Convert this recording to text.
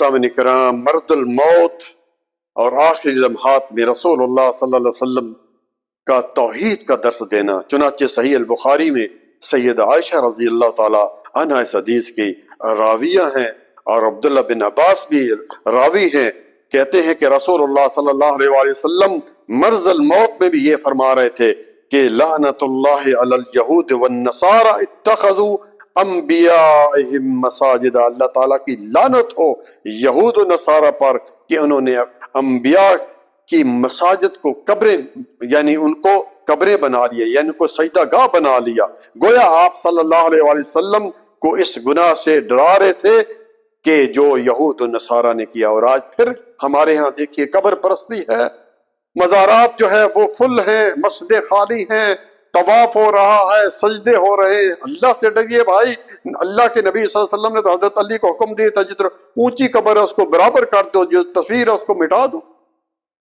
سامعین کرام، مرد الموت اور آخری لمحات میں رسول اللہ صلی اللہ علیہ وسلم کا توحید کا درس دینا، چنانچہ صحیح البخاری میں سیدہ عائشہ رضی اللہ تعالی عنہ اس حدیث کی راویہ ہیں، اور عبداللہ بن عباس بھی راوی ہیں، کہتے ہیں کہ رسول اللہ صلی اللہ علیہ وآلہ وسلم مرض الموت میں بھی یہ فرما رہے تھے کہ لعنت اللہ علی الیہود والنصارى اتخذوا انبیائہم مساجد، اللہ تعالیٰ کی لعنت ہو یہود و نصارہ پر کہ انہوں نے انبیاء کی مساجد کو قبریں، یعنی ان کو قبریں بنا لیا، یعنی ان کو سجدہ گاہ بنا لیا۔ گویا آپ صلی اللہ علیہ وآلہ وسلم کو اس گناہ سے ڈرا رہے تھے کہ جو یہود و نصارہ نے کیا۔ اور آج پھر ہمارے ہاں دیکھیے قبر پرستی ہے، مزارات جو ہے وہ فل ہیں، مسجدیں خالی ہیں، طواف ہو رہا ہے، سجدے ہو رہے ہیں۔ اللہ سے ڈریے بھائی، اللہ کے نبی صلی اللہ علیہ وسلم نے تو حضرت علی کو حکم دیا تھا جس طرح اونچی قبر ہے اس کو برابر کر دو، جو تصویر ہے اس کو مٹا دو۔